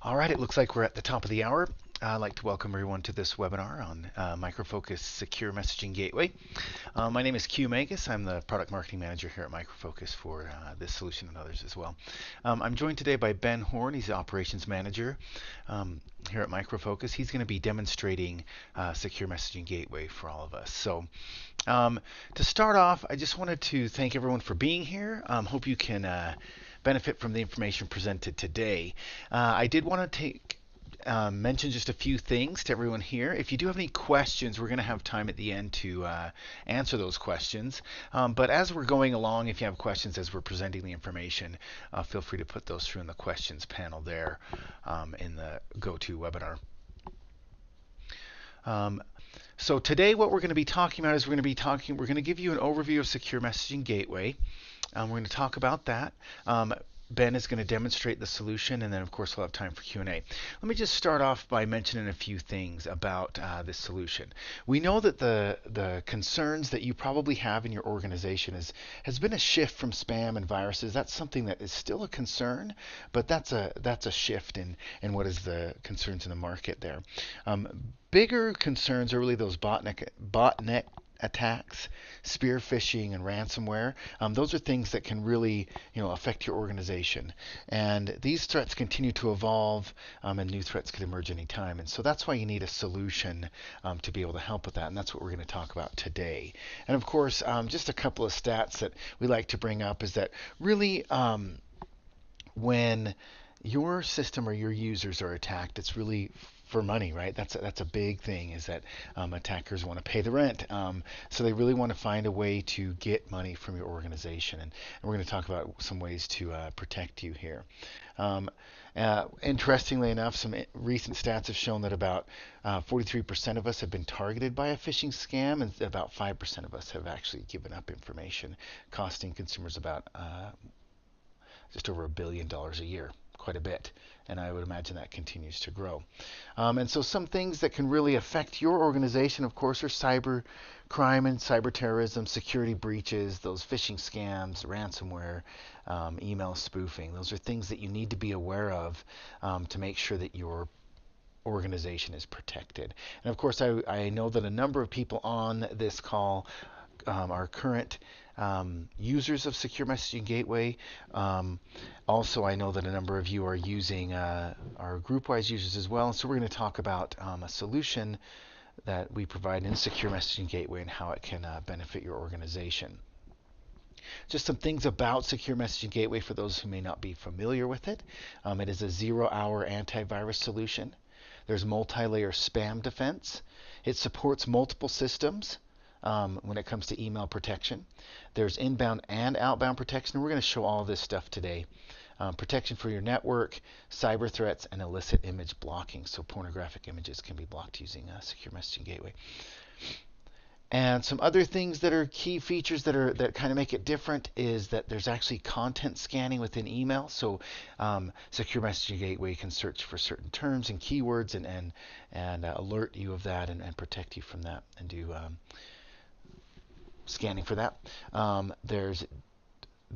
All right, it looks like we're at the top of the hour. I'd like to welcome everyone to this webinar on Micro Focus Secure Messaging Gateway. My name is Q Magus. I'm the Product Marketing Manager here at Micro Focus for this solution and others as well. I'm joined today by Ben Horn. He's the Operations Manager here at Micro Focus. He's going to be demonstrating Secure Messaging Gateway for all of us. So to start off, I just wanted to thank everyone for being here. Hope you can benefit from the information presented today. I did want to mention just a few things to everyone here. If you do have any questions, we're going to have time at the end to answer those questions. But as we're going along, if you have questions as we're presenting the information, feel free to put those through in the questions panel there in the GoToWebinar. So today what we're going to be talking about is we're going to give you an overview of Secure Messaging Gateway. We're going to talk about that. Ben is going to demonstrate the solution, and then of course we'll have time for Q&A. Let me just start off by mentioning a few things about this solution. We know that the concerns that you probably have in your organization has been a shift from spam and viruses. That's something that is still a concern, but that's a shift in what is the concerns in the market there. Bigger concerns are really those botnet attacks, spear phishing, and ransomware. Those are things that can really, affect your organization. And these threats continue to evolve, and new threats could emerge anytime. And so that's why you need a solution to be able to help with that. And that's what we're going to talk about today. And of course, just a couple of stats that we like to bring up is that really, when your system or your users are attacked, it's really for money, right? That's a big thing, is that attackers want to pay the rent. So they really want to find a way to get money from your organization. And we're going to talk about some ways to protect you here. Interestingly enough, some recent stats have shown that about 43% of us have been targeted by a phishing scam, and about 5% of us have actually given up information, costing consumers about just over $1 billion a year. Quite a bit, and I would imagine that continues to grow. And so some things that can really affect your organization, of course, are cyber crime and cyber terrorism, security breaches, those phishing scams, ransomware, email spoofing. Those are things that you need to be aware of to make sure that your organization is protected. And of course, I know that a number of people on this call are current users of Secure Messaging Gateway. Also, I know that a number of you are using our GroupWise users as well. And so we're going to talk about a solution that we provide in Secure Messaging Gateway and how it can benefit your organization. Just some things about Secure Messaging Gateway for those who may not be familiar with it. It is a 0-hour antivirus solution. There's multi-layer spam defense. It supports multiple systems. When it comes to email protection. There's inbound and outbound protection. We're going to show all of this stuff today. Protection for your network, cyber threats, and illicit image blocking. So pornographic images can be blocked using Secure Messaging Gateway. And some other things that are key features that kind of make it different is that there's actually content scanning within email. So Secure Messaging Gateway can search for certain terms and keywords and alert you of that and protect you from that and do scanning for that. There's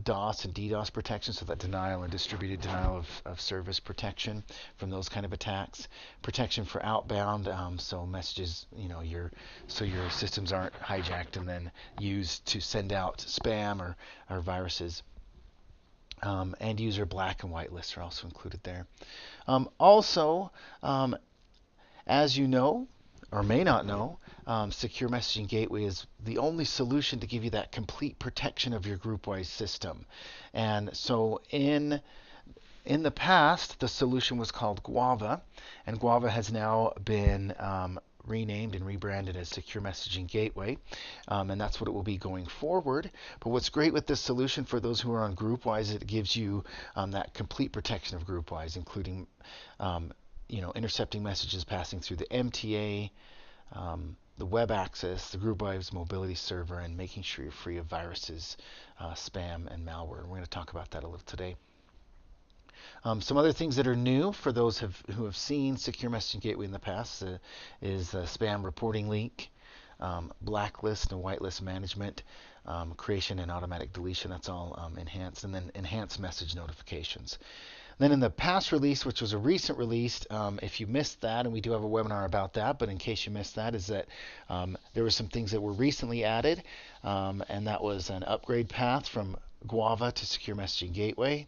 DOS and DDoS protection, so that denial and distributed denial of service protection from those kind of attacks. Protection for outbound, so messages, your systems aren't hijacked and then used to send out spam or viruses. End user black and white lists are also included there. Also, as you know, or may not know, Secure Messaging Gateway is the only solution to give you that complete protection of your GroupWise system. And so in the past, the solution was called Guava, and Guava has now been renamed and rebranded as Secure Messaging Gateway, and that's what it will be going forward. But what's great with this solution for those who are on GroupWise, it gives you that complete protection of GroupWise, including intercepting messages passing through the MTA, the WebAccess, the GroupWise Mobile Server, and making sure you're free of viruses, spam, and malware. We're going to talk about that a little today. Some other things that are new for those who have seen Secure Messaging Gateway in the past is spam reporting link, blacklist and whitelist management, creation and automatic deletion. That's all enhanced, and then enhanced message notifications. Then in the past release, which was a recent release, if you missed that, and we do have a webinar about that, but in case you missed that, is that there were some things that were recently added, and that was an upgrade path from Guava to Secure Messaging Gateway,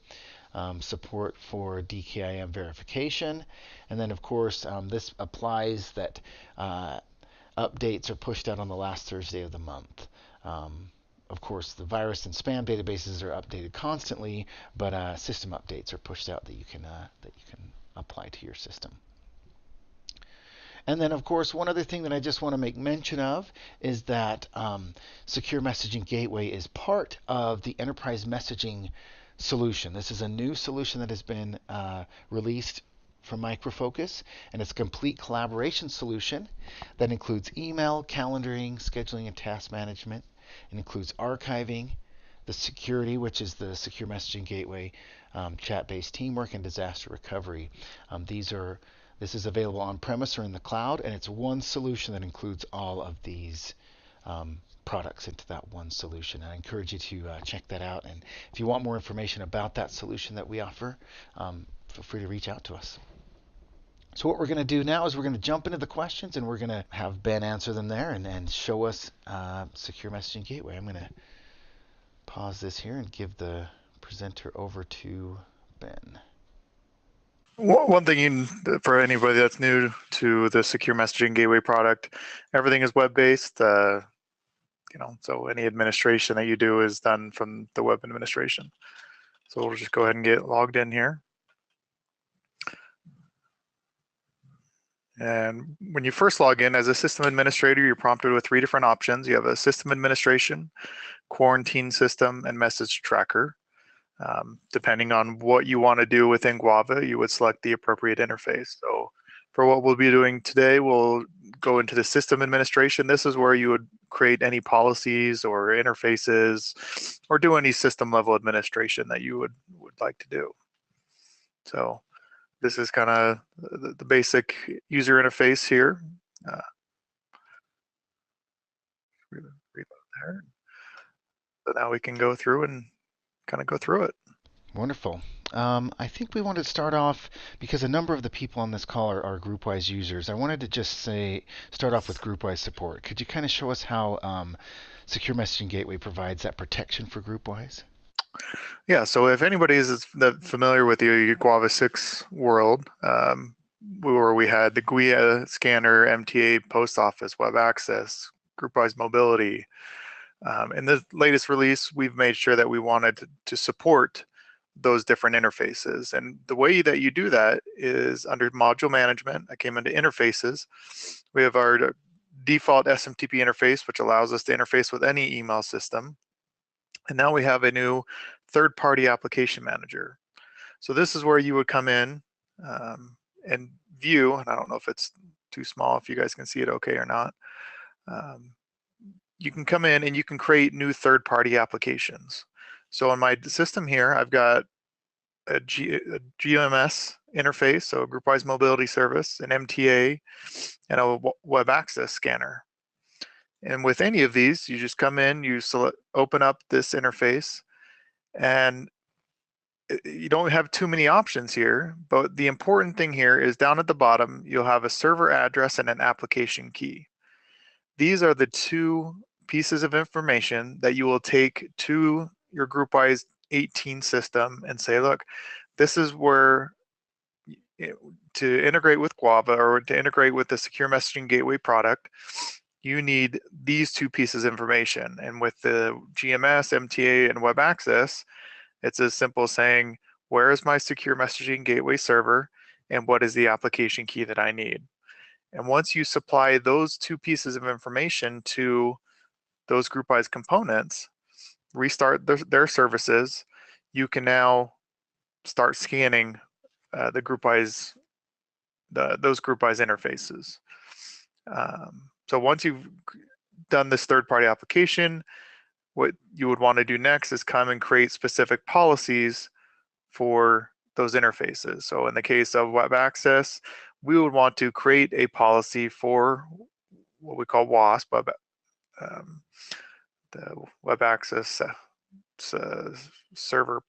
support for DKIM verification, and then of course this applies that updates are pushed out on the last Thursday of the month. Of course, the virus and spam databases are updated constantly, but system updates are pushed out that you can apply to your system. And then, of course, one other thing that I just want to make mention of is that Secure Messaging Gateway is part of the Enterprise Messaging solution. This is a new solution that has been released from Micro Focus, and it's a complete collaboration solution that includes email, calendaring, scheduling, and task management. It includes archiving, the security, which is the Secure Messaging Gateway, chat-based teamwork, and disaster recovery. This is available on-premise or in the cloud, and it's one solution that includes all of these products into that one solution. I encourage you to check that out, and if you want more information about that solution that we offer, feel free to reach out to us. So what we're going to do now is we're going to jump into the questions, and we're going to have Ben answer them there and show us Secure Messaging Gateway. I'm going to pause this here and give the presenter over to Ben. One thing for anybody that's new to the Secure Messaging Gateway product, everything is web-based. So any administration that you do is done from the web administration. So we'll just go ahead and get logged in here. And when you first log in as a system administrator, you're prompted with 3 different options. You have a system administration, quarantine system, and message tracker. Depending on what you want to do within Guava, you would select the appropriate interface. So for what we'll be doing today, we'll go into the system administration. This is where you would create any policies or interfaces or do any system level administration that you would like to do. So this is kind of the basic user interface here. Reload there. So now we can go through and kind of go through it. Wonderful. I think we wanted to start off, because a number of the people on this call are GroupWise users. I wanted to just start off with GroupWise support. Could you kind of show us how Secure Messaging Gateway provides that protection for GroupWise? Yeah, so if anybody is familiar with the Guava 6 world, where we had the GUIA scanner, MTA, post office, WebAccess, GroupWise mobility. In the latest release, we've made sure that we wanted to support those different interfaces. And the way that you do that is under module management. I came into interfaces. We have our default SMTP interface, which allows us to interface with any email system. And now we have a new third-party application manager. So this is where you would come in and view, and I don't know if it's too small, if you guys can see it okay or not. You can come in and you can create new third-party applications. So on my system here, I've got a GMS interface, so GroupWise Mobility Service, an MTA, and a WebAccess scanner. And with any of these, you just come in, you open up this interface, and you don't have too many options here, but the important thing here is down at the bottom, you'll have a server address and an application key. These are the 2 pieces of information that you will take to your GroupWise 18 system and say, look, this is where to integrate with Guava or to integrate with the Secure Messaging Gateway product, you need these 2 pieces of information. And with the GMS, MTA, and WebAccess, it's as simple as saying, where is my Secure Messaging Gateway server and what is the application key that I need? And once you supply those 2 pieces of information to those GroupWise components, restart their services, you can now start scanning those GroupWise interfaces. So once you've done this third-party application, what you would want to do next is come and create specific policies for those interfaces. So in the case of WebAccess, we would want to create a policy for what we call WASP, the WebAccess server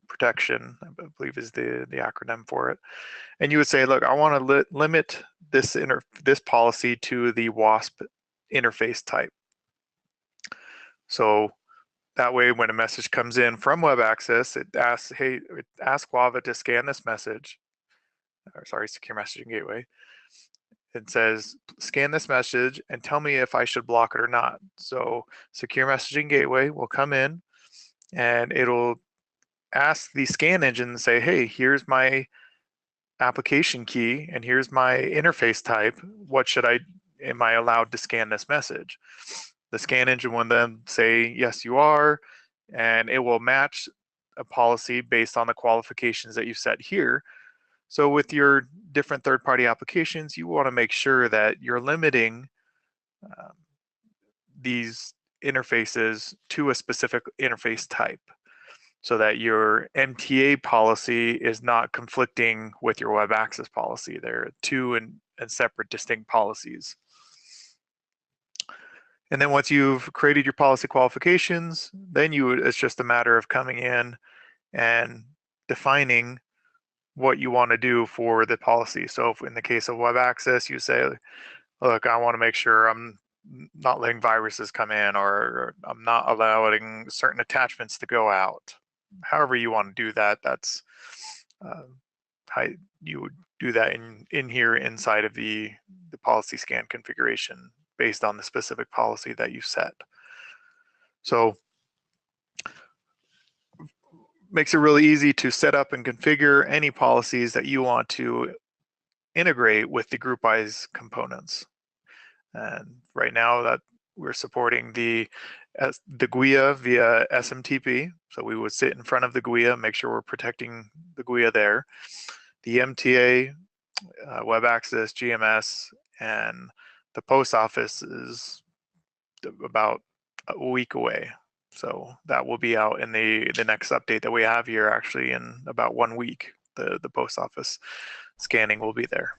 protection, I believe is the acronym for it. And you would say, look, I want to limit this policy to the WASP interface type. So that way, when a message comes in from WebAccess, it asks, hey, ask Guava to scan this message, or sorry, Secure Messaging Gateway. It says, scan this message and tell me if I should block it or not. So Secure Messaging Gateway will come in and it'll ask the scan engine and say, hey, here's my application key and here's my interface type. Am I allowed to scan this message? The scan engine will then say, yes, you are, and it will match a policy based on the qualifications that you set here. So with your different third-party applications, you want to make sure that you're limiting these interfaces to a specific interface type so that your MTA policy is not conflicting with your WebAccess policy. They're two and separate distinct policies. And then once you've created your policy qualifications, then it's just a matter of coming in and defining what you want to do for the policy. So if in the case of WebAccess, you say, look, I want to make sure I'm not letting viruses come in, or I'm not allowing certain attachments to go out. However you want to do that, that's how you would do that in here inside of the policy scan configuration based on the specific policy that you set. So makes it really easy to set up and configure any policies that you want to integrate with the GroupWise components. And right now that we're supporting the GUIA via SMTP. So we would sit in front of the GUIA, make sure we're protecting the GUIA there. The MTA, WebAccess, GMS, and the post office is about a week away. So that will be out in the next update that we have here, actually in about 1 week. The post office scanning will be there.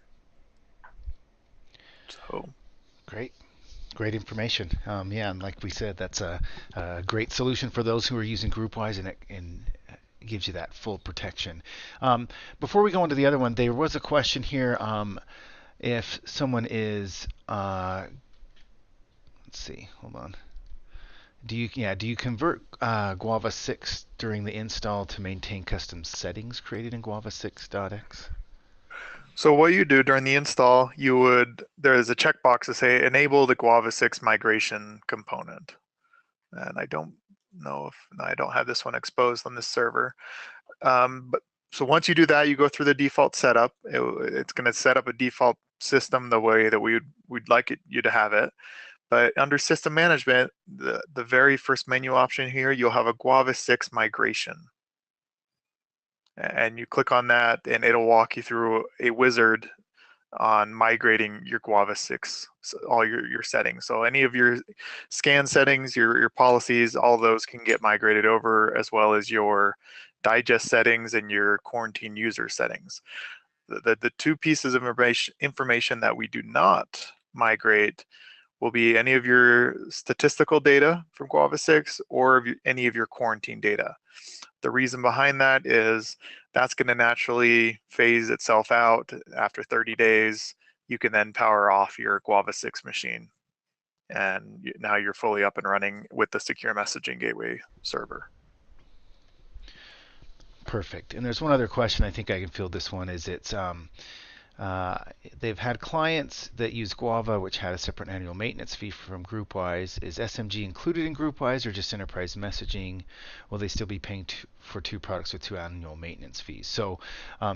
So Great information. Yeah, and like we said, that's a great solution for those who are using GroupWise, and it gives you that full protection. Before we go into the other one, there was a question here. If someone is, let's see, hold on. Do you convert Guava 6 during the install to maintain custom settings created in Guava 6.x? So what you do during the install, there's a checkbox to say enable the Guava 6 migration component. And I don't have this one exposed on this server. So once you do that, you go through the default setup. It's going to set up a default system the way that we'd like you to have it. But under system management, the very first menu option here, you'll have a Guava 6 migration. And you click on that and it'll walk you through a wizard on migrating your Guava 6, all your settings. So any of your scan settings, your policies, all those can get migrated over, as well as your digest settings and your quarantine user settings. The two pieces of information that we do not migrate will be any of your statistical data from Guava 6 or any of your quarantine data. The reason behind that is that's going to naturally phase itself out after 30 days. You can then power off your Guava 6 machine. And now you're fully up and running with the Secure Messaging Gateway server. Perfect. And there's one other question. I think I can field this one. They've had clients that use Guava, which had a separate annual maintenance fee from GroupWise. Is SMG included in GroupWise or just enterprise messaging? Will they still be paying for two products with two annual maintenance fees? So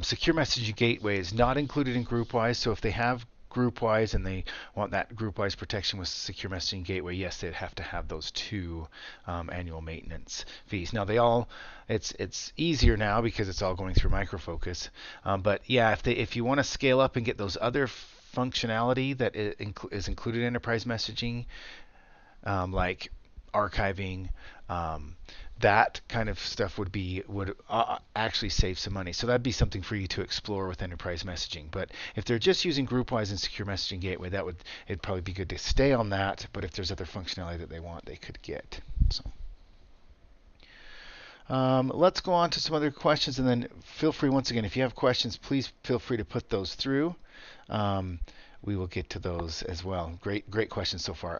Secure Messaging Gateway is not included in GroupWise. So if they have GroupWise and they want that GroupWise protection with Secure Messaging Gateway, yes, they'd have to have those two annual maintenance fees. Now it's easier now because it's all going through Micro Focus. But yeah, if you want to scale up and get those other functionality that is included in enterprise messaging, like archiving, that kind of stuff would actually save some money. So that'd be something for you to explore with enterprise messaging. But if they're just using GroupWise and Secure Messaging Gateway, it'd probably be good to stay on that. But if there's other functionality that they want, they could get. So. Let's go on to some other questions, and then feel free, once again, if you have questions, please feel free to put those through. Um, we will get to those as well. Great questions so far.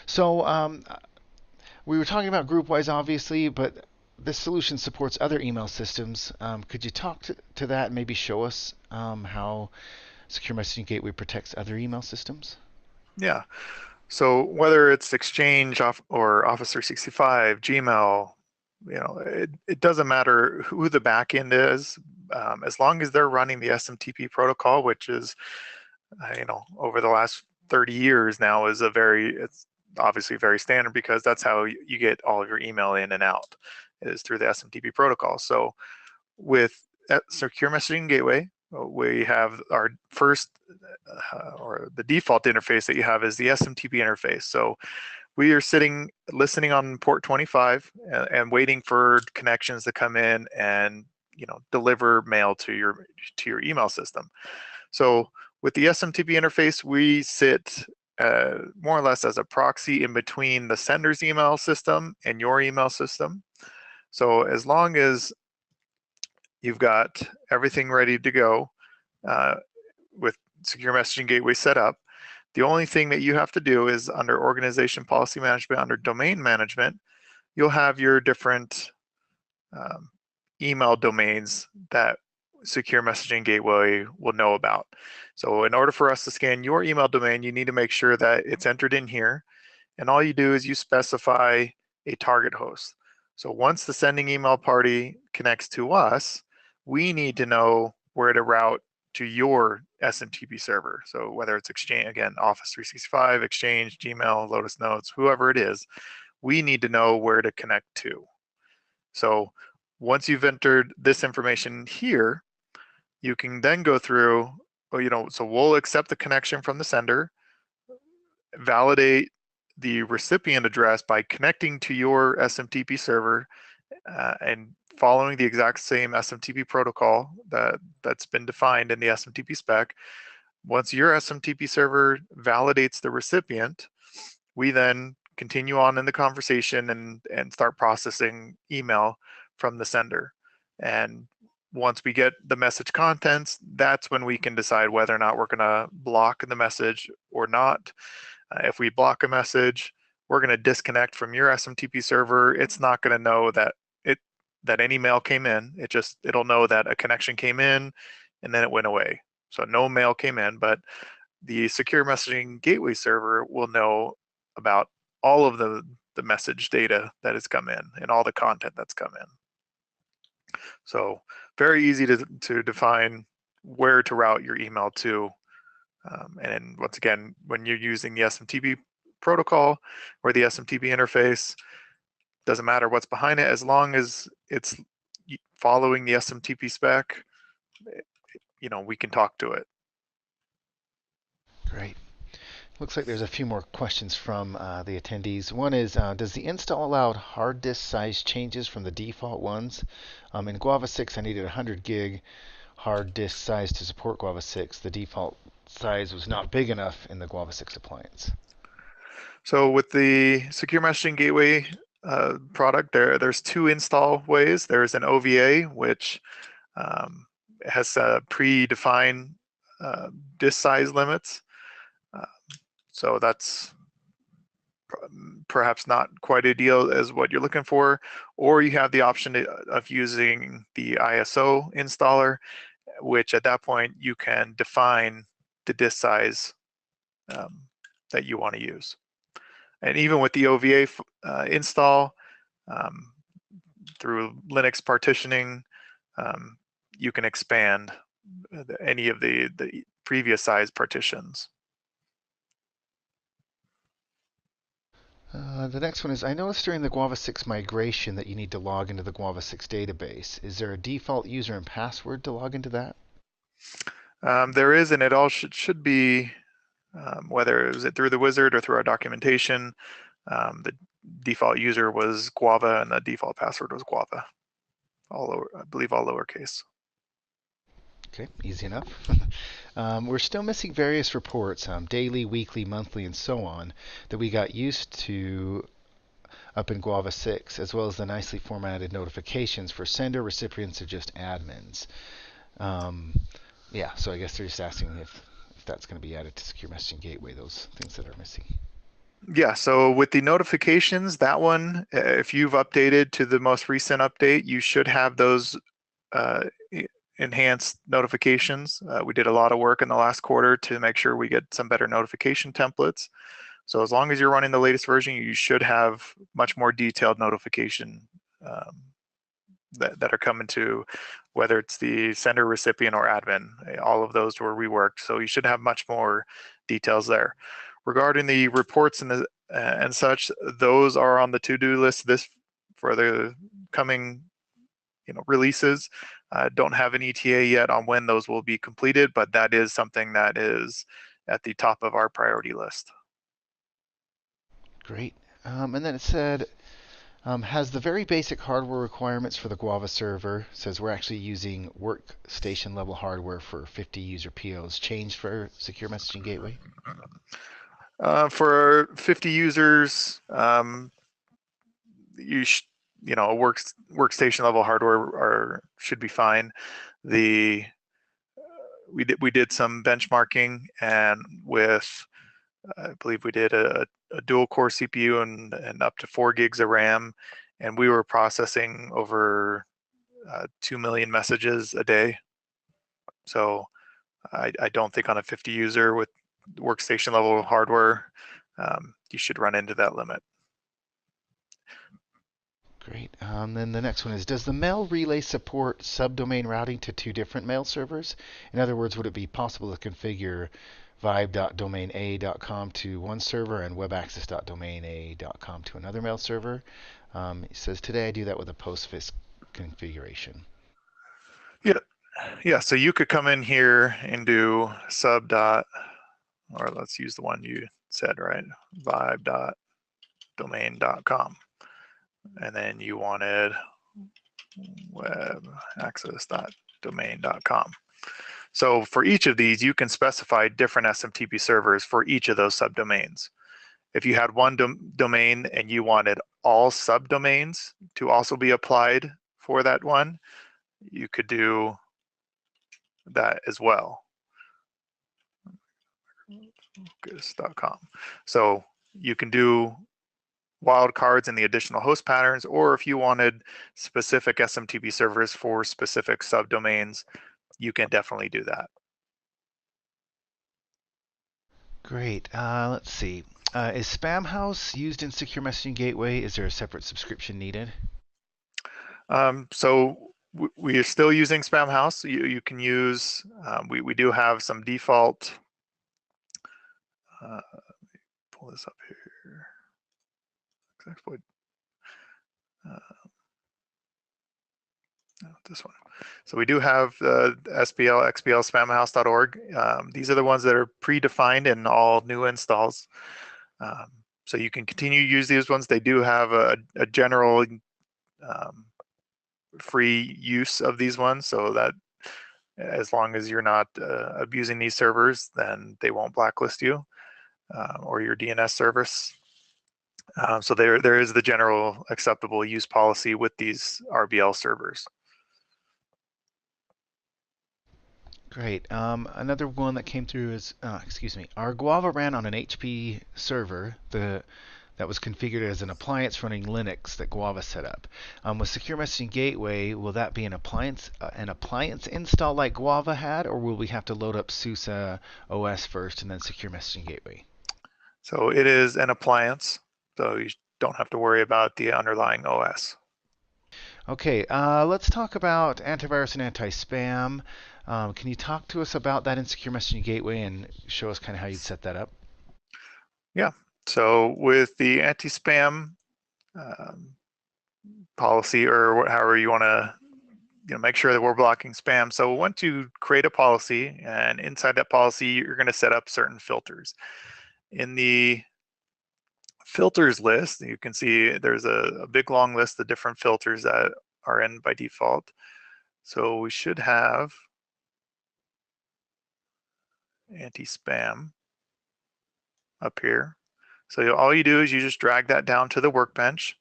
So we were talking about GroupWise, obviously, but this solution supports other email systems. Could you talk to that and maybe show us how Secure Messaging Gateway protects other email systems? Yeah. So whether it's Exchange or Office 365, Gmail, it doesn't matter who the backend is, as long as they're running the SMTP protocol, which is, over the last 30 years now it's obviously very standard because that's how you get all of your email in and out is through the SMTP protocol. So with Secure Messaging Gateway, we have our first or the default interface that you have is the SMTP interface. So we are listening on port 25 and waiting for connections to come in and deliver mail to your email system. So with the SMTP interface, we sit more or less as a proxy in between the sender's email system and your email system. So as long as you've got everything ready to go with Secure Messaging Gateway set up, the only thing that you have to do is under Organization Policy Management, under Domain Management, you'll have your different email domains that Secure Messaging Gateway will know about. So in order for us to scan your email domain, you need to make sure that it's entered in here. And all you do is you specify a target host. So once the sending email party connects to us, we need to know where to route to your SMTP server. So whether it's Exchange, again, Office 365, Exchange, Gmail, Lotus Notes, whoever it is, we need to know where to connect to. So once you've entered this information here, you can then go through, so we'll accept the connection from the sender, validate the recipient address by connecting to your SMTP server and following the exact same SMTP protocol that's been defined in the SMTP spec. Once your SMTP server validates the recipient, we then continue on in the conversation and start processing email from the sender. And once we get the message contents, that's when we can decide whether or not we're going to block the message or not. If we block a message, we're going to disconnect from your SMTP server. It's not going to know that any mail came in. It'll know that a connection came in and then it went away. So no mail came in, but the Secure Messaging Gateway server will know about all of the message data that has come in and all the content that's come in. So very easy to define where to route your email to. And once again, when you're using the SMTP protocol or the SMTP interface, doesn't matter what's behind it, as long as it's following the SMTP spec, we can talk to it. Great. Looks like there's a few more questions from the attendees. One is, does the install allow hard disk size changes from the default ones? In Guava 6, I needed 100 gig hard disk size to support Guava 6. The default size was not big enough in the Guava 6 appliance. So with the Secure Messaging Gateway product, there's two install ways. There's an OVA, which has predefined disk size limits. So that's perhaps not quite ideal as what you're looking for, or you have the option of using the ISO installer, which at that point you can define the disk size that you want to use. And even with the OVA install, through Linux partitioning, you can expand any of the previous size partitions. The next one is, I noticed during the Guava 6 migration that you need to log into the Guava 6 database. Is there a default user and password to log into that? There is, and it all should be, whether it was through the wizard or through our documentation, the default user was Guava and the default password was Guava. I believe all lowercase. Okay, easy enough. We're still missing various reports, daily, weekly, monthly, and so on, that we got used to up in Guava 6, as well as the nicely formatted notifications for sender, recipients, or just admins. Um, yeah, so I guess they're just asking if that's going to be added to Secure Messaging Gateway, those things that are missing. Yeah, so with the notifications, that one, if you've updated to the most recent update, you should have those uh, enhanced notifications. We did a lot of work in the last quarter to make sure we get some better notification templates. So as long as you're running the latest version, you should have much more detailed notification that are coming to, whether it's the sender, recipient, or admin. All of those were reworked, so you should have much more details there. Regarding the reports and such, those are on the to-do list for the coming releases. Don't have an ETA yet on when those will be completed, but that is something that is at the top of our priority list. Great. And then it said, has the very basic hardware requirements for the Guava server, says we're actually using workstation level hardware for 50 user POs, changed for Secure Messaging Gateway? For 50 users, workstation level hardware should be fine. We did some benchmarking, and with I believe we did a dual core CPU and up to 4 gigs of RAM, and we were processing over 2 million messages a day. So I don't think on a 50 user with workstation level hardware, you should run into that limit. Great. Then the next one is, does the mail relay support subdomain routing to two different mail servers? In other words, would it be possible to configure vibe.domaina.com to one server and webaccess.domaina.com to another mail server? It says, today I do that with a postfix configuration. Yeah. So you could come in here and do sub dot, or let's use the one you said, right? Vibe.domain.com. And then you wanted webaccess.domain.com. So for each of these, you can specify different SMTP servers for each of those subdomains. If you had one domain and you wanted all subdomains to also be applied for that one, you could do that as well. Focus.com. So you can do wildcards in the additional host patterns, or if you wanted specific SMTP servers for specific subdomains, you can definitely do that. Great. Let's see. Is Spamhaus used in Secure Messaging Gateway? Is there a separate subscription needed? So we are still using Spamhaus. You can use, we do have some default, pull this up here, exploit, this one. So we do have SPL, XPL, spamhaus.org. These are the ones that are predefined in all new installs. So you can continue to use these ones. They do have a general free use of these ones, so that as long as you're not abusing these servers, then they won't blacklist you or your DNS service. So there is the general acceptable use policy with these RBL servers. Great. Another one that came through is, excuse me, our Guava ran on an HP server that was configured as an appliance running Linux that Guava set up. With Secure Messaging Gateway, will that be an appliance install like Guava had, or will we have to load up SUSE OS first and then Secure Messaging Gateway? So it is an appliance, so you don't have to worry about the underlying OS. Okay, let's talk about antivirus and anti-spam. Can you talk to us about that in Secure Messaging Gateway and show us kind of how you'd set that up? Yeah, so with the anti-spam policy, or however you want to make sure that we're blocking spam. So once you create a policy, and inside that policy, you're going to set up certain filters. In the filters list, you can see there's a big long list of different filters that are in by default. So we should have anti-spam up here. So all you do is you just drag that down to the workbench.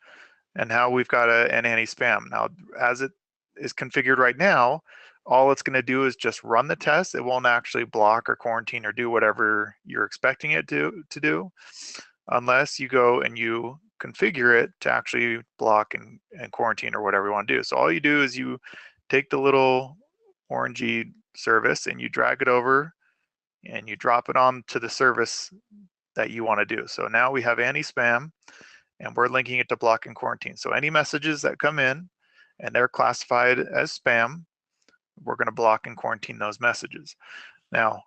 and now we've got an anti-spam. Now, as it is configured right now, all it's going to do is just run the test. It won't actually block or quarantine or do whatever you're expecting it to do, unless you go and you configure it to actually block and quarantine or whatever you want to do. So all you do is you take the little orangey service and you drag it over and you drop it on to the service that you want to do. So now we have anti-spam and we're linking it to block and quarantine. So any messages that come in and they're classified as spam, we're going to block and quarantine those messages. Now,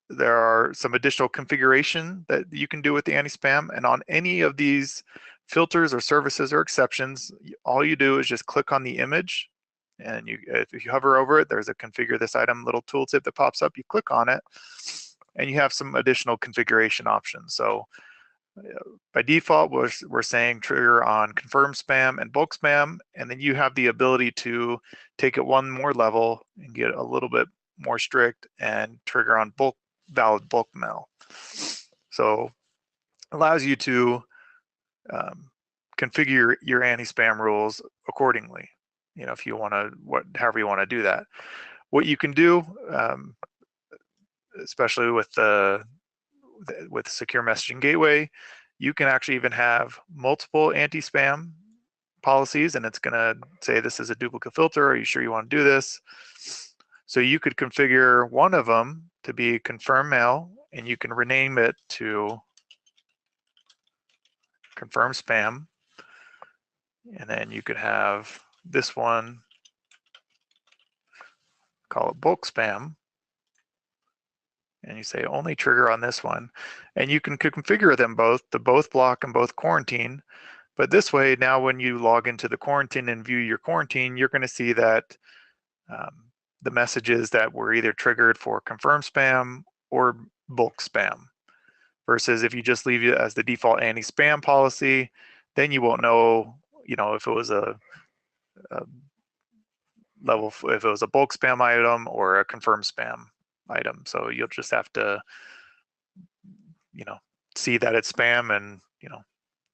there are some additional configuration that you can do with the anti-spam, and on any of these filters or services or exceptions, all you do is just click on the image, and if you hover over it, there's a configure this item little tooltip that pops up. You click on it, and you have some additional configuration options. So by default, we're saying trigger on confirm spam and bulk spam, and then you have the ability to take it one more level and get a little bit more strict and trigger on valid bulk mail. So allows you to configure your anti-spam rules accordingly. If you want to, however you want to do that. What you can do, especially with secure messaging gateway, you can actually even have multiple anti-spam policies, and it's going to say this is a duplicate filter. Are you sure you want to do this? So you could configure one of them to be confirm mail, and you can rename it to confirm spam. And then you could have this one, call it bulk spam. And you say only trigger on this one. And you can configure them both to both block and both quarantine. But this way, now when you log into the quarantine and view your quarantine, you're going to see that the messages that were either triggered for confirm spam or bulk spam. Versus if you just leave it as the default anti-spam policy, then you won't know, if it was a if it was a bulk spam item or a confirm spam item. So you'll just have to, see that it's spam and,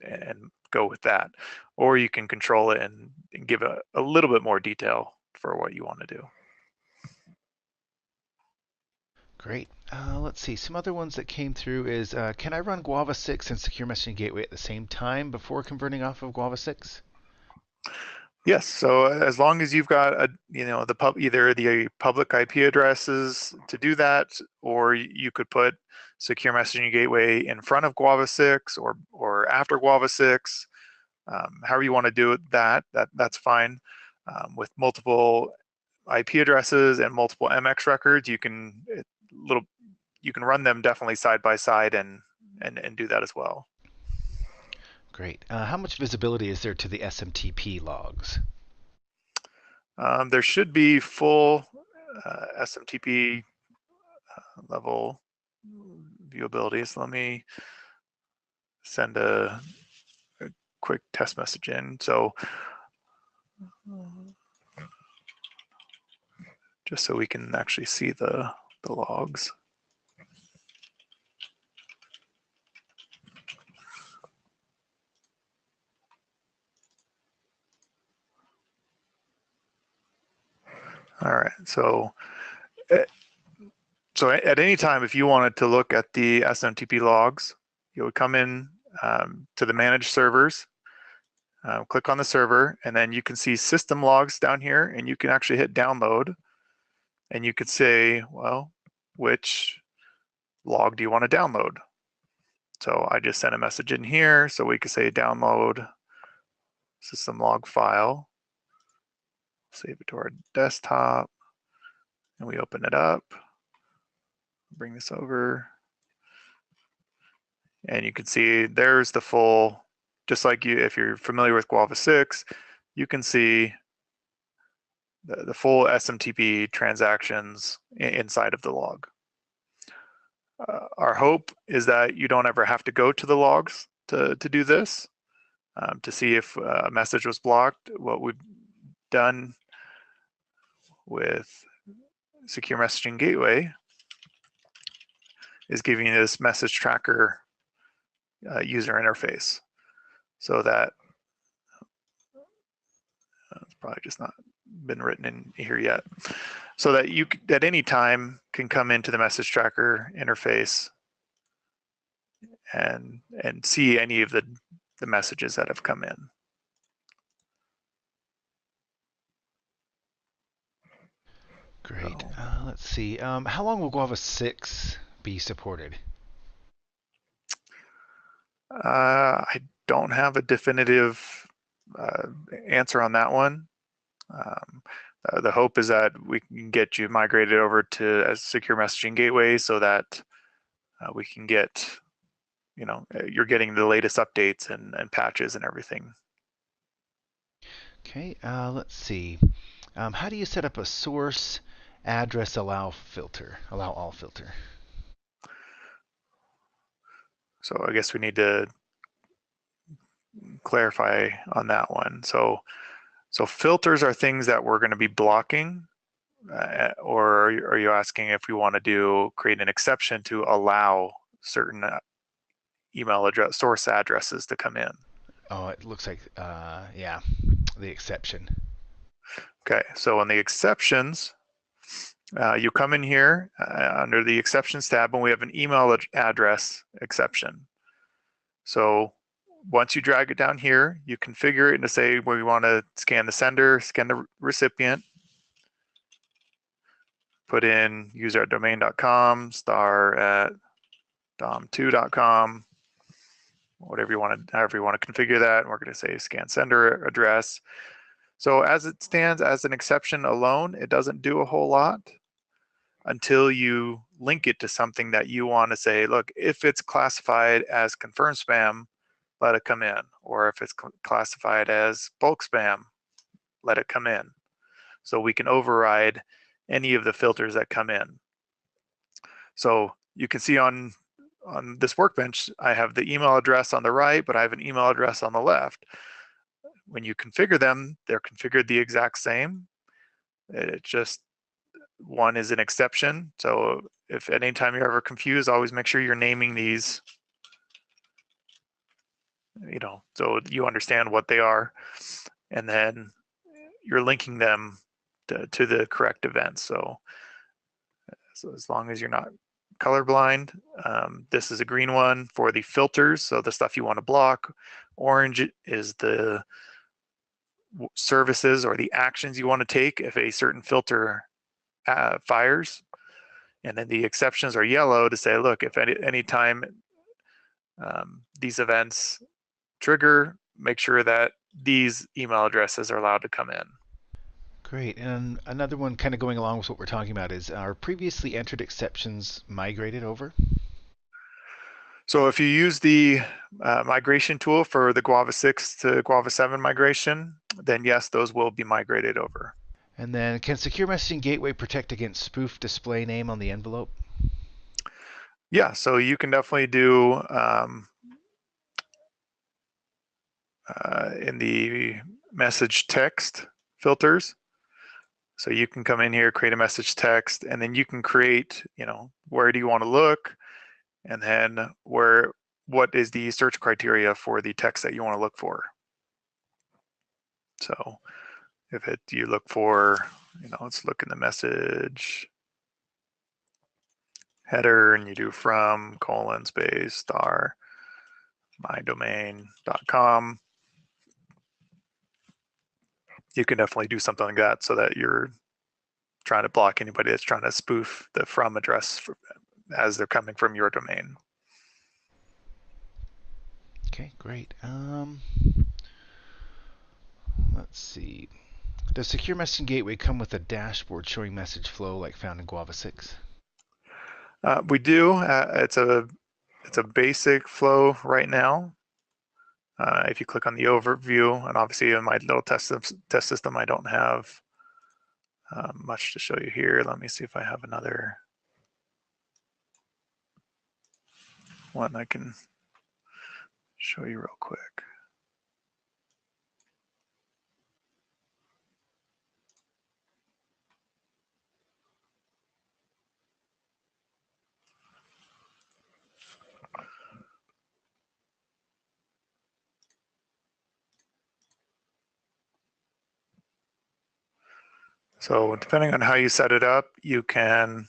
and go with that. Or you can control it and give a little bit more detail for what you want to do. Great. Let's see. Some other ones that came through is, can I run Guava 6 and Secure Messaging Gateway at the same time before converting off of Guava 6? Yes. So as long as you've got either the public IP addresses to do that, or you could put Secure Messaging Gateway in front of Guava 6 or after Guava 6, however you want to do it, that's fine. With multiple IP addresses and multiple MX records, you can run them definitely side by side and do that as well. Great. How much visibility is there to the SMTP logs? There should be full SMTP level viewability. So let me send a quick test message in. So just so we can actually see the logs. All right, so at any time, if you wanted to look at the SMTP logs, you would come in to the managed servers, click on the server, and then you can see system logs down here, and you can actually hit download, and you could say, well, which log do you want to download? So I just sent a message in here, so we could say download system log file, save it to our desktop, and we open it up, bring this over, and you can see there's the full, just like if you're familiar with Guava 6, you can see the full SMTP transactions inside of the log. Our hope is that you don't ever have to go to the logs to do this, to see if a message was blocked. What we've done with Secure Messaging Gateway is giving you this message tracker user interface, so that It's probably just not been written in here yet. So that you at any time can come into the message tracker interface and see any of the messages that have come in. Great. Let's see. How long will Guava 6 be supported? I don't have a definitive answer on that one. The hope is that we can get you migrated over to a secure messaging gateway so that we can get, you're getting the latest updates and patches and everything. Okay, let's see. How do you set up a source address allow all filter? So I guess we need to clarify on that one. So filters are things that we're going to be blocking, or are you asking if we want to create an exception to allow certain email address source addresses to come in? Oh, it looks like, yeah, the exception. Okay, so on the exceptions, you come in here under the exceptions tab, and we have an email address exception. So once you drag it down here, you configure it to say where you want to scan the sender, scan the recipient, put in user@domain.com, star at dom2.com, whatever you want to, however you want to configure that. And we're going to say scan sender address. So as it stands as an exception alone, it doesn't do a whole lot until you link it to something that you want to say, look, if it's classified as confirmed spam, let it come in. Or if it's classified as bulk spam, let it come in. So we can override any of the filters that come in. So you can see on this workbench, I have the email address on the right, but I have an email address on the left. When you configure them, they're configured the exact same. It just, one is an exception. So if at any time you're ever confused, always make sure you're naming these, so you understand what they are. And then you're linking them to the correct events. So as long as you're not colorblind, this is a green one for the filters, so the stuff you want to block. Orange is the services or the actions you want to take if a certain filter fires. And then the exceptions are yellow to say, look, if any time these events trigger, make sure that these email addresses are allowed to come in. Great. And another one kind of going along with what we're talking about is, our previously entered exceptions migrated over? So if you use the migration tool for the Guava 6 to Guava 7 migration, then yes, those will be migrated over. And then, can Secure Messaging Gateway protect against spoof display name on the envelope? Yeah, so you can definitely do in the message text filters. So you can come in here, create a message text, and then you can create, where do you want to look? And then what is the search criteria for the text that you want to look for? So if you look for, let's look in the message header and you do from : space star mydomain.com. You can definitely do something like that so that you're trying to block anybody that's trying to spoof the from address as they're coming from your domain. Okay, great. Let's see. Does Secure Messaging Gateway come with a dashboard showing message flow like found in Guava 6? We do. It's a basic flow right now. If you click on the overview, and obviously in my little test system, I don't have much to show you here. Let me see if I have another one I can show you real quick. So depending on how you set it up, you can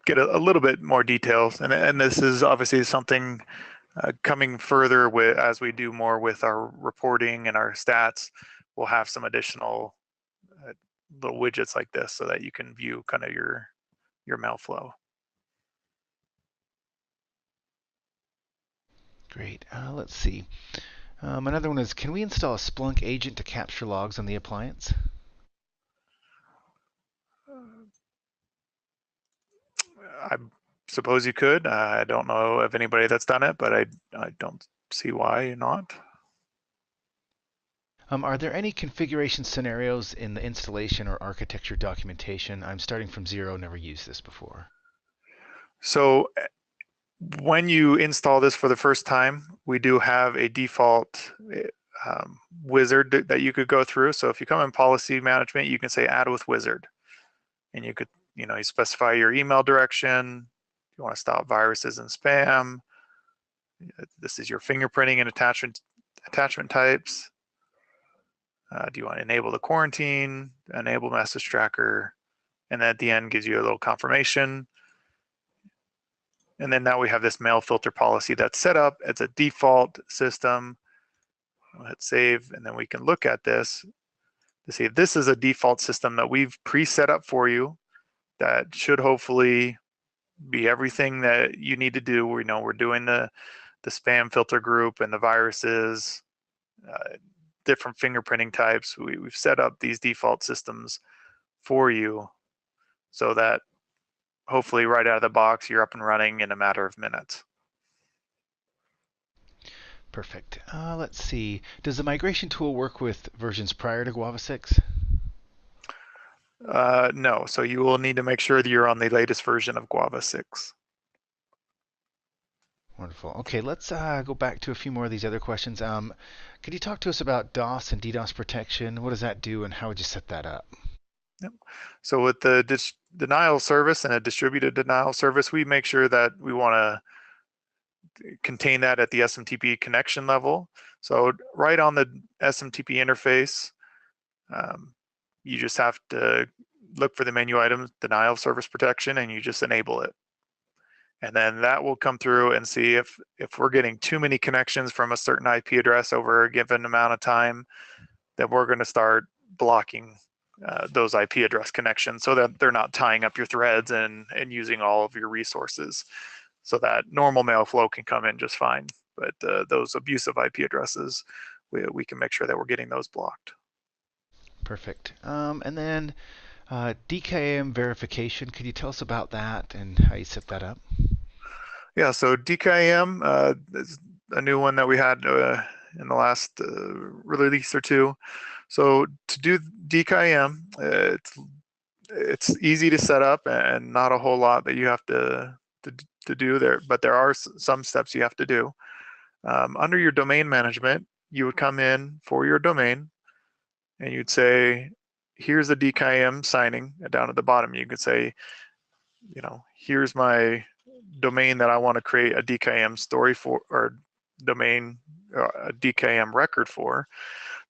get a little bit more details. And this is obviously something coming further with as we do more with our reporting and our stats. We'll have some additional little widgets like this so that you can view kind of your mail flow. Great. Let's see. Another one is, can we install a Splunk agent to capture logs on the appliance? I suppose you could. I don't know of anybody that's done it, but I don't see why not. Are there any configuration scenarios in the installation or architecture documentation? I'm starting from zero, never used this before. So when you install this for the first time, we do have a default wizard that you could go through. So if you come in policy management, you can say add with wizard, and you could, you specify your email direction. You want to stop viruses and spam. This is your fingerprinting and attachment types. Do you want to enable the quarantine, enable message tracker, and then at the end gives you a little confirmation. And then now we have this mail filter policy that's set up as a default system. We'll hit save, and then we can look at this to see if this is a default system that we've pre-set up for you that should hopefully be everything that you need to do. We know we're doing the spam filter group and the viruses, different fingerprinting types. We've set up these default systems for you so that hopefully right out of the box, you're up and running in a matter of minutes. Perfect. Let's see. Does the migration tool work with versions prior to Guava 6? No, so you will need to make sure that you're on the latest version of Guava 6. Wonderful. Okay, let's go back to a few more of these other questions. Could you talk to us about DOS and DDoS protection? What does that do, and how would you set that up? Yep. So with the denial service and a distributed denial service, we make sure that we want to contain that at the SMTP connection level. So right on the SMTP interface, you just have to look for the menu item, denial service protection, and you just enable it. And then that will come through and see if we're getting too many connections from a certain IP address over a given amount of time, then we're going to start blocking those IP address connections so that they're not tying up your threads and using all of your resources, so that normal mail flow can come in just fine. But those abusive IP addresses, we can make sure that we're getting those blocked. Perfect. And then DKIM verification. Could you tell us about that and how you set that up? Yeah, so DKIM is a new one that we had in the last release or two. So to do DKIM, it's easy to set up and not a whole lot that you have to do there, but there are some steps you have to do. Under your domain management, you would come in for your domain and you'd say, here's the DKIM signing. Down at the bottom, you could say, here's my domain that I want to create a DKIM story for, or domain, a DKIM record for.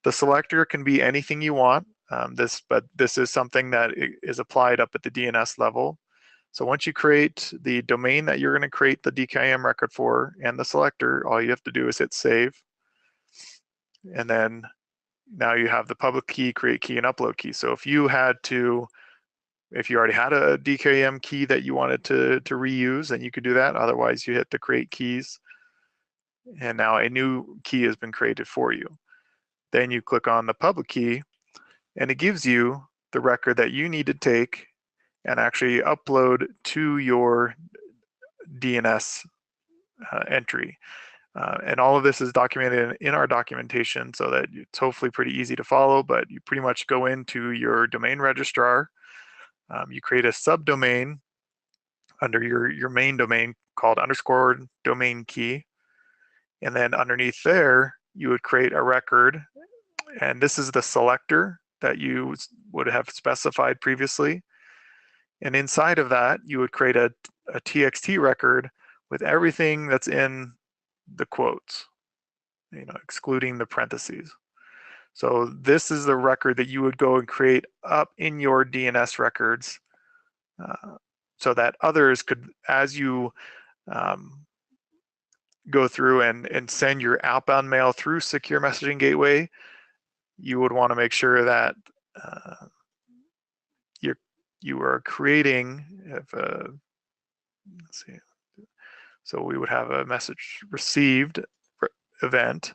The selector can be anything you want. But this is something that is applied up at the DNS level. So once you create the domain that you're going to create the DKIM record for and the selector, all you have to do is hit save. And then now you have the public key, create key, and upload key. So if you already had a DKIM key that you wanted to reuse, then you could do that. Otherwise, you hit the create keys. And now a new key has been created for you. Then you click on the public key, and it gives you the record that you need to take and actually upload to your DNS entry. And all of this is documented in our documentation so that it's hopefully pretty easy to follow, but you pretty much go into your domain registrar. You create a subdomain under your main domain called _domain key. And then underneath there, you would create a record. And this is the selector that you would have specified previously. And inside of that, you would create a TXT record with everything that's in the quotes, excluding the parentheses. So this is the record that you would go and create up in your DNS records, so that others could, as you go through and send your outbound mail through secure messaging gateway, you would want to make sure that you are creating, let's see, so we would have a message received event.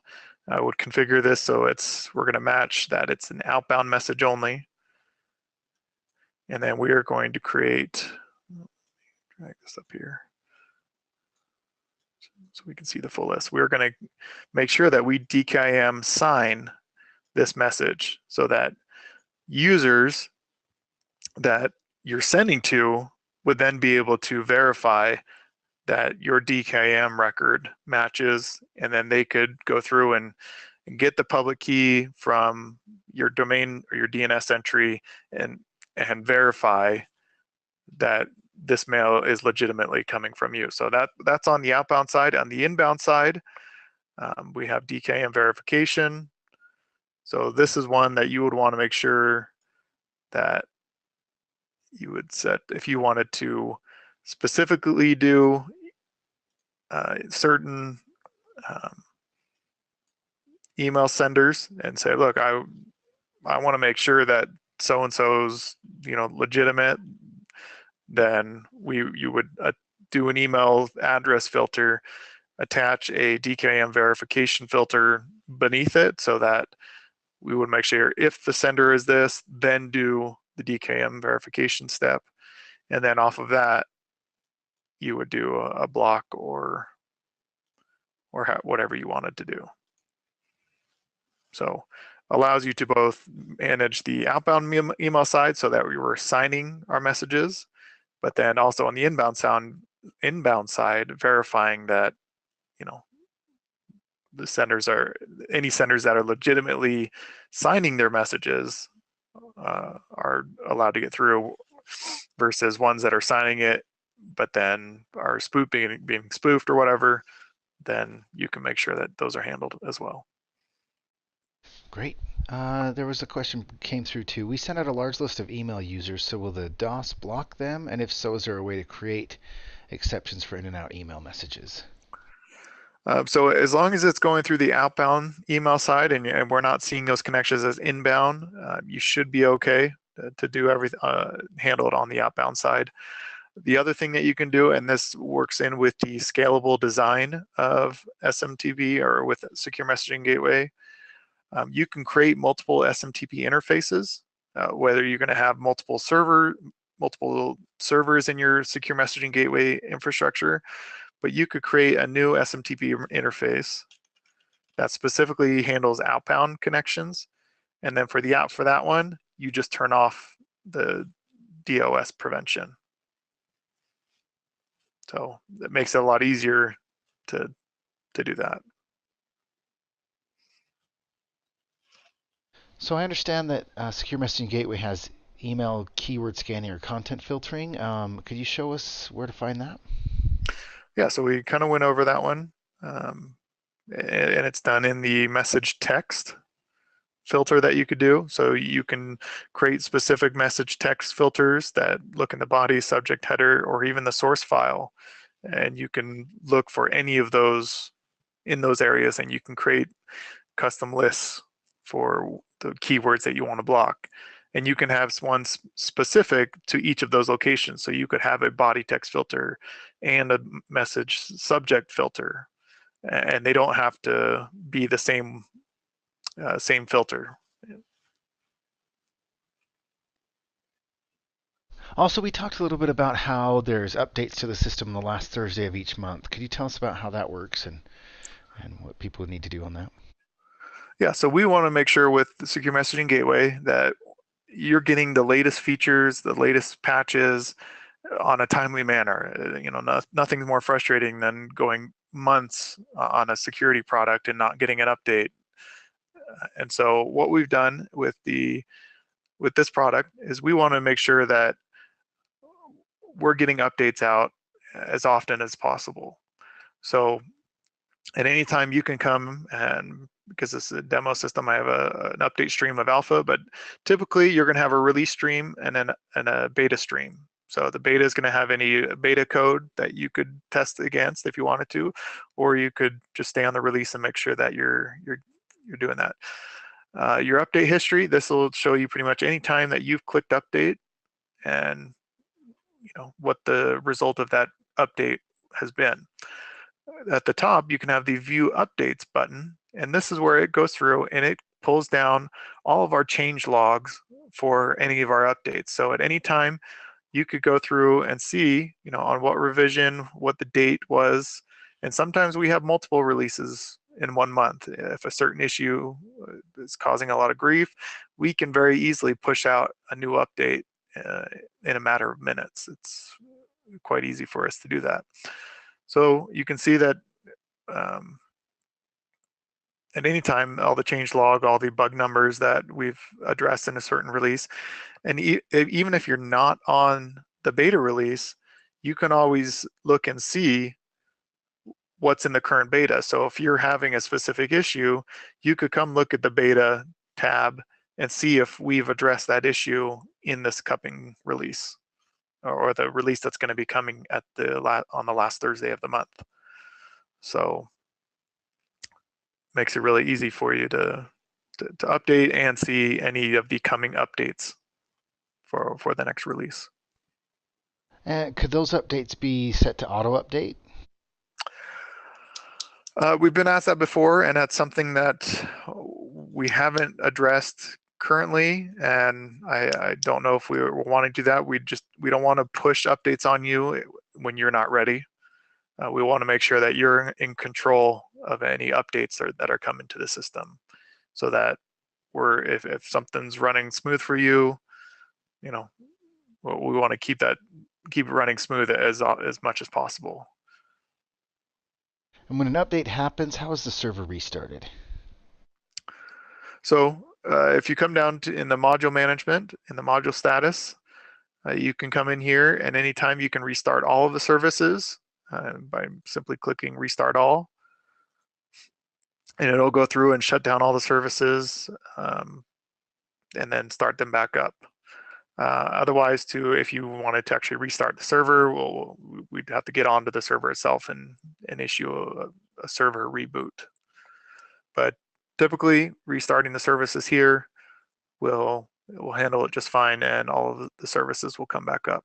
I would configure this so we're going to match that it's an outbound message only. And then we are going to create, drag this up here so we can see the full list. We're going to make sure that we DKIM sign this message so that users that you're sending to would then be able to verify that your DKIM record matches, and then they could go through and get the public key from your domain or your DNS entry and verify that this mail is legitimately coming from you. So that's on the outbound side. On the inbound side, we have DKIM verification. So this is one that you would want to make sure that you would set if you wanted to specifically do certain email senders and say, look, I want to make sure that so-and-so's legitimate, then you would do an email address filter, attach a DKIM verification filter beneath it so that we would make sure if the sender is this, then do the DKIM verification step. And then off of that, you would do a block or whatever you wanted to do. So allows you to both manage the outbound email side so that we were signing our messages, but then also on the inbound side, verifying that the senders are any senders that are legitimately signing their messages are allowed to get through, versus ones that are signing it but then are being spoofed or whatever. Then you can make sure that those are handled as well. Great. There was a question came through too. We sent out a large list of email users, so will the DOS block them? And if so, is there a way to create exceptions for in and out email messages? So as long as it's going through the outbound email side and we're not seeing those connections as inbound, you should be okay to do everything, handle it on the outbound side. The other thing that you can do, and this works in with the scalable design of SMTP or with Secure Messaging Gateway, you can create multiple SMTP interfaces, whether you're going to have multiple servers in your Secure Messaging Gateway infrastructure, but you could create a new SMTP interface that specifically handles outbound connections. And then for that one, you just turn off the DOS prevention. So that makes it a lot easier to do that. So I understand that Secure Messaging Gateway has email keyword scanning or content filtering. Could you show us where to find that? Yeah, so we kind of went over that one. And it's done in the message text filter that you could do. So you can create specific message text filters that look in the body, subject, header, or even the source file. And you can look for any of those in those areas, and you can create custom lists for the keywords that you want to block. And you can have one specific to each of those locations. So you could have a body text filter and a message subject filter, and they don't have to be the same filter. Also, we talked a little bit about how there's updates to the system the last Thursday of each month. Could you tell us about how that works and what people need to do on that? Yeah, so we want to make sure with the Secure Messaging Gateway that you're getting the latest features, the latest patches on a timely manner. Nothing's more frustrating than going months on a security product and not getting an update. And so what we've done with this product is we want to make sure that we're getting updates out as often as possible. So At any time you can come, and because this is a demo system, I have an update stream of alpha, but typically you're going to have a release stream and then a beta stream. So the beta is going to have any beta code that you could test against if you wanted to, or you could just stay on the release and make sure that you're doing that. Your update history, this will show you pretty much any time that you've clicked update and what the result of that update has been. At the top, you can have the view updates button, and this is where it goes through and it pulls down all of our change logs for any of our updates. So at any time, you could go through and see, on what revision, what the date was, and sometimes we have multiple releases in 1 month. If a certain issue is causing a lot of grief, we can very easily push out a new update in a matter of minutes. It's quite easy for us to do that. So you can see that at any time, all the change log, all the bug numbers that we've addressed in a certain release, and even if you're not on the beta release, you can always look and see what's in the current beta. So if you're having a specific issue, you could come look at the beta tab and see if we've addressed that issue in this coming release, or the release that's going to be coming at on the last Thursday of the month. So makes it really easy for you to update and see any of the coming updates for the next release. Could those updates be set to auto update? We've been asked that before, and that's something that we haven't addressed currently, and I don't know if we want to do that. We don't want to push updates on you when you're not ready. We want to make sure that you're in control of any updates that are coming to the system, so that if something's running smooth for you, we want to keep it running smooth as much as possible. And when an update happens, how is the server restarted? So if you come down to in the module management, in the module status, you can come in here, and anytime you can restart all of the services by simply clicking restart all, and it'll go through and shut down all the services and then start them back up. Otherwise, if you wanted to actually restart the server, we'd have to get onto the server itself and issue a server reboot. But typically, restarting the services here will handle it just fine, and all of the services will come back up.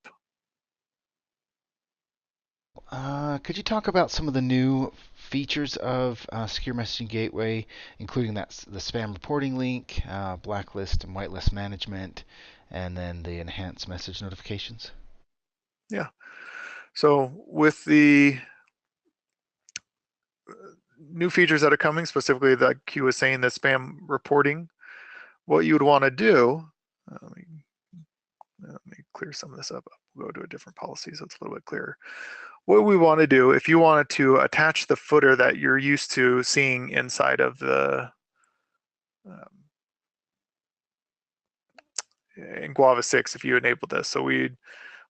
Could you talk about some of the new features of Secure Messaging Gateway, including the spam reporting link, blacklist and whitelist management, and then the enhanced message notifications? Yeah. So with the new features that are coming, specifically like Q was saying, the spam reporting, what you would want to do, let me clear some of this up. We'll go to a different policy so it's a little bit clearer. What we want to do, if you wanted to attach the footer that you're used to seeing inside of the in Guava 6, if you enable this. So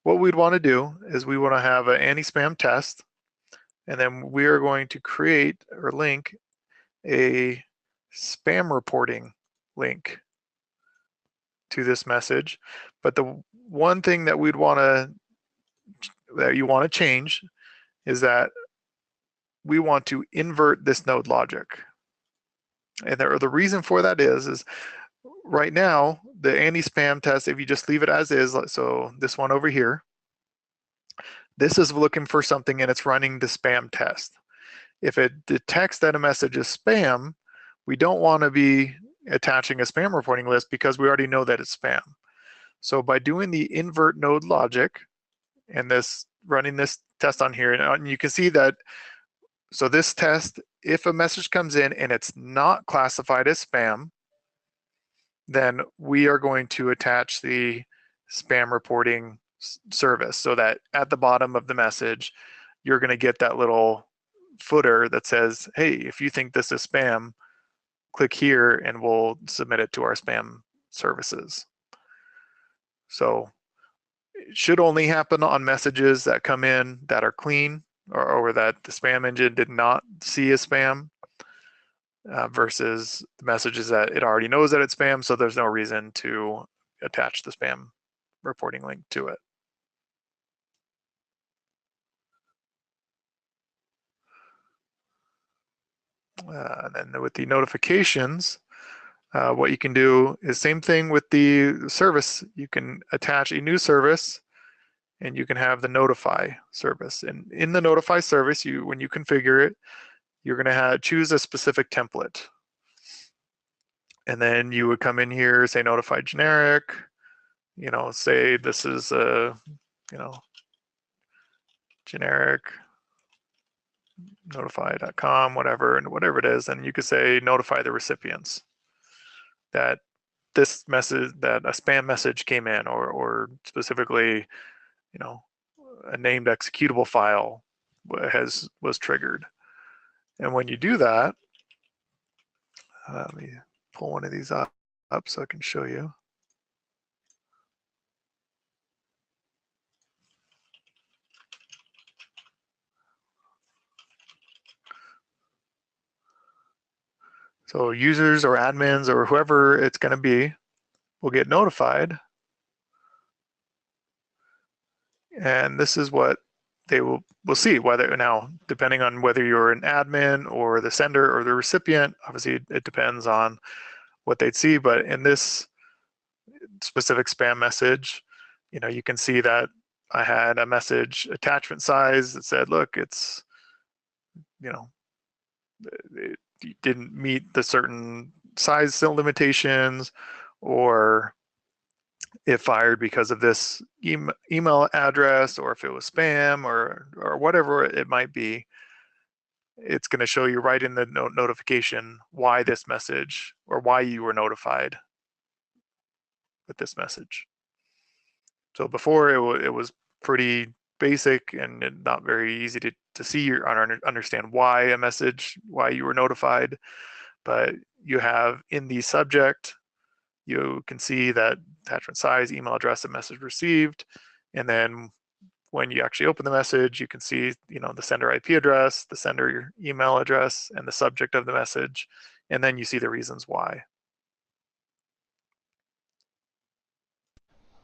what we'd want to do is we want to have an anti-spam test, and then we are going to create or link a spam reporting link to this message. But the one thing that you want to change is that we want to invert this node logic. And the reason for that is right now, the anti-spam test, if you just leave it as is, so this one over here, this is looking for something and it's running the spam test. If it detects that a message is spam, we don't want to be attaching a spam reporting list because we already know that it's spam. So by doing the invert node logic and running this test on here, and you can see that, so this test, if a message comes in and it's not classified as spam, then we are going to attach the spam reporting service, so that at the bottom of the message, you're going to get that little footer that says, hey, if you think this is spam, click here and we'll submit it to our spam services. So it should only happen on messages that come in that are clean. or that the spam engine did not see as spam, versus the messages that it already knows that it's spam, so there's no reason to attach the spam reporting link to it. And then with the notifications, what you can do is same thing with the service. You can attach a new service, and you can have the notify service. And in the notify service, when you configure it, you're going to choose a specific template. And then you would come in here, say notify generic, say this is a, generic notify.com, whatever, and whatever it is, and you could say notify the recipients that this message, that a spam message came in, or specifically, a named executable file was triggered. And when you do that, let me pull one of these up so I can show you. So users or admins or whoever it's going to be will get notified. And this is what they will see, whether now, depending on whether you're an admin or the sender or the recipient, obviously it depends on what they'd see. But in this specific spam message, you can see that I had a message attachment size that said, look, it's, it didn't meet the certain size limitations, or it fired because of this email address, or if it was spam, or whatever it might be. It's going to show you right in the notification why this message, or why you were notified with this message. So before it was pretty basic and not very easy to see or understand why you were notified. But you have in the subject, you can see that attachment size, email address, and message received. And then when you actually open the message, you can see, the sender IP address, the sender email address, and the subject of the message. And then you see the reasons why.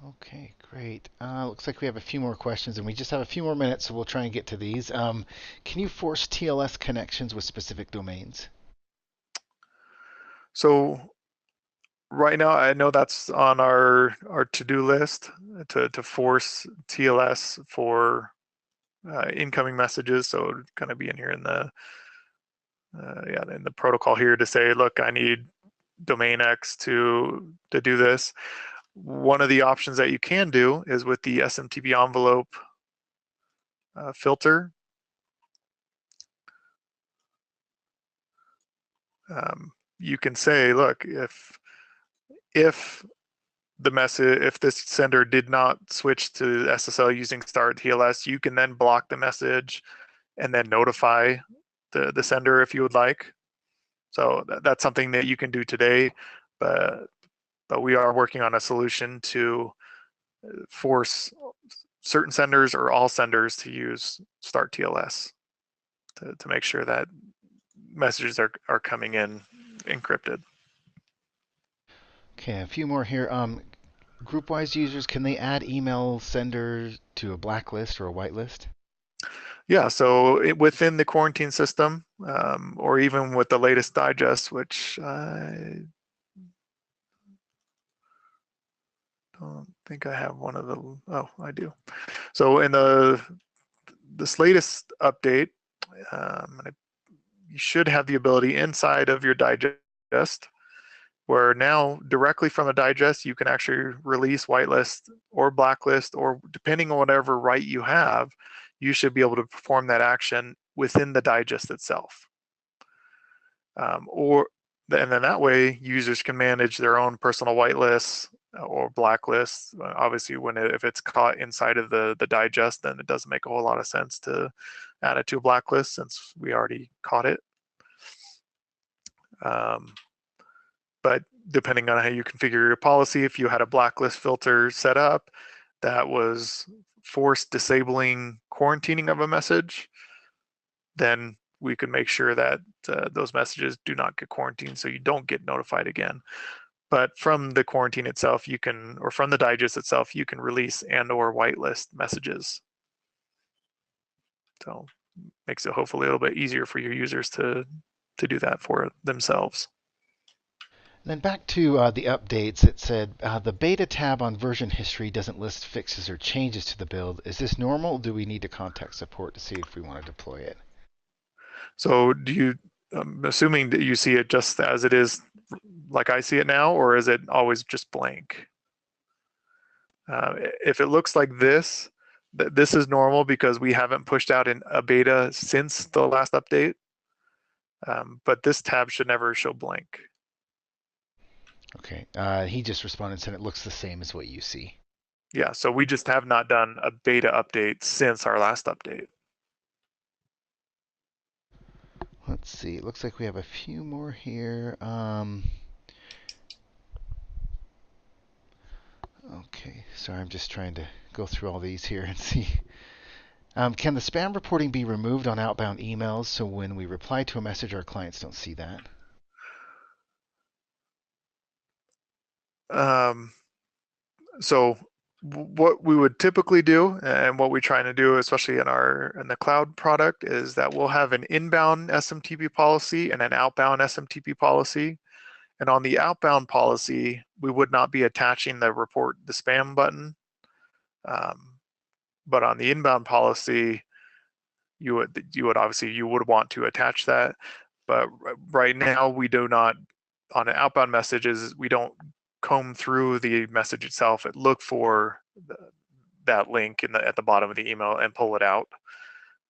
Okay, great. Looks like we have a few more questions, and we just have a few more minutes, so we'll try and get to these. Can you force TLS connections with specific domains? So right now, I know that's on our to-do list to force TLS for incoming messages. So it's going to be in here in the in the protocol here to say, look, I need domain X to do this. One of the options that you can do is with the SMTP envelope filter. You can say, look, if the message, if this sender did not switch to SSL using start TLS, you can then block the message and then notify the sender if you would like. So that's something that you can do today, but we are working on a solution to force certain senders or all senders to use start TLS to make sure that messages are coming in encrypted. Okay, a few more here. GroupWise users, can they add email senders to a blacklist or a whitelist? Yeah, so within the quarantine system, or even with the latest digest, which I don't think I have one of the, oh, I do. So in this latest update, you should have the ability inside of your digest, where now directly from a digest, you can actually release whitelist or blacklist, or depending on whatever right you have, you should be able to perform that action within the digest itself. And then that way users can manage their own personal whitelists or blacklists. Obviously, if it's caught inside of the digest, then it doesn't make a whole lot of sense to add it to a blacklist since we already caught it. But depending on how you configure your policy, if you had a blacklist filter set up that was forced disabling quarantining of a message, then we can make sure that those messages do not get quarantined so you don't get notified again. But from the quarantine itself, you can, or from the digest itself, you can release and or whitelist messages. So makes it hopefully a little bit easier for your users to do that for themselves. Then back to the updates, it said the beta tab on version history doesn't list fixes or changes to the build. Is this normal? Do we need to contact support to see if we want to deploy it? So do you, I'm assuming that you see it just as it is like I see it now, or is it always just blank? If it looks like this, this is normal because we haven't pushed out a beta since the last update. But this tab should never show blank. Okay. He just responded and said it looks the same as what you see. Yeah, so we just have not done a beta update since our last update. Let's see. It looks like we have a few more here. Okay. Sorry, I'm just trying to go through all these here and see. Can the spam reporting be removed on outbound emails so when we reply to a message, our clients don't see that? So what we would typically do and what we're trying to do, especially in the cloud product, is that we'll have an inbound SMTP policy and an outbound SMTP policy. And on the outbound policy, we would not be attaching the report the spam button. But on the inbound policy, you would want to attach that. But right now we do not, on an outbound messages, we don't comb through the message itself and look for that link at the bottom of the email and pull it out.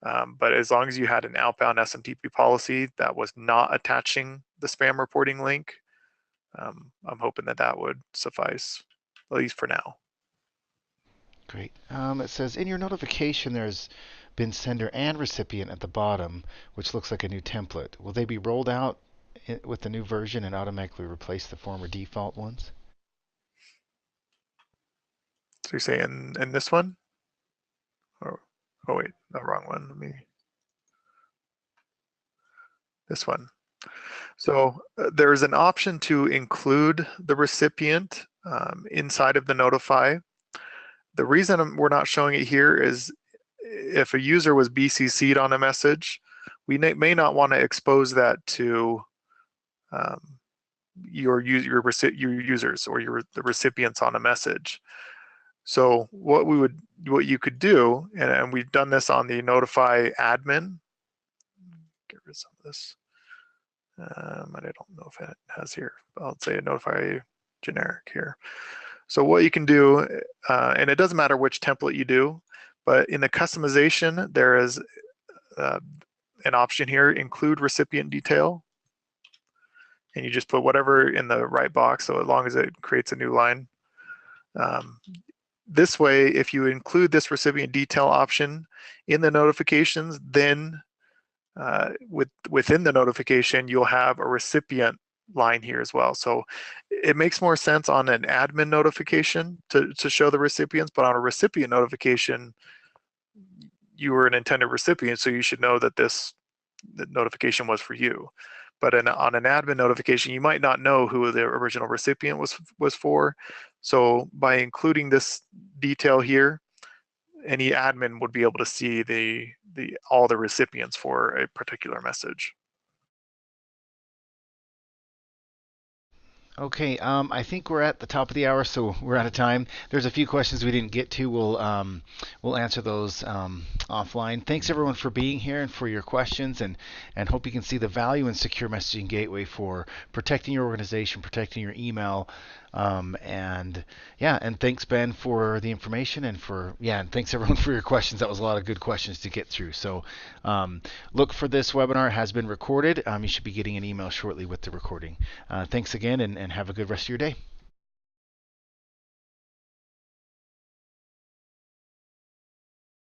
But as long as you had an outbound SMTP policy that was not attaching the spam reporting link, I'm hoping that would suffice, at least for now. Great. It says in your notification there's been sender and recipient at the bottom, which looks like a new template. Will they be rolled out with the new version and automatically replace the former default ones? So you're saying in this one? Oh wait, the wrong one. This one. So there's an option to include the recipient inside of the notify. The reason we're not showing it here is if a user was BCC'd on a message, we may not want to expose that to your users or the recipients on a message. So what you could do, and we've done this on the notify admin. Get rid of some of this. And I don't know if it has here. I'll say a notify generic here. So what you can do, and it doesn't matter which template you do, but in the customization, there is an option here, include recipient detail. And you just put whatever in the right box, so as long as it creates a new line. This way, if you include this recipient detail option in the notifications, then within the notification, you'll have a recipient line here as well. So it makes more sense on an admin notification to show the recipients, but on a recipient notification, you were an intended recipient, so you should know that the notification was for you. But on an admin notification, you might not know who the original recipient was for. So by including this detail here, any admin would be able to see all the recipients for a particular message. Okay, I think we're at the top of the hour, so we're out of time. There's a few questions we didn't get to. We'll answer those offline. Thanks everyone for being here and for your questions, and hope you can see the value in Secure Messaging Gateway for protecting your organization, protecting your email, and thanks Ben for the information and thanks everyone for your questions. That was a lot of good questions to get through. So look for this webinar. It has been recorded. You should be getting an email shortly with the recording. Thanks again, and have a good rest of your day.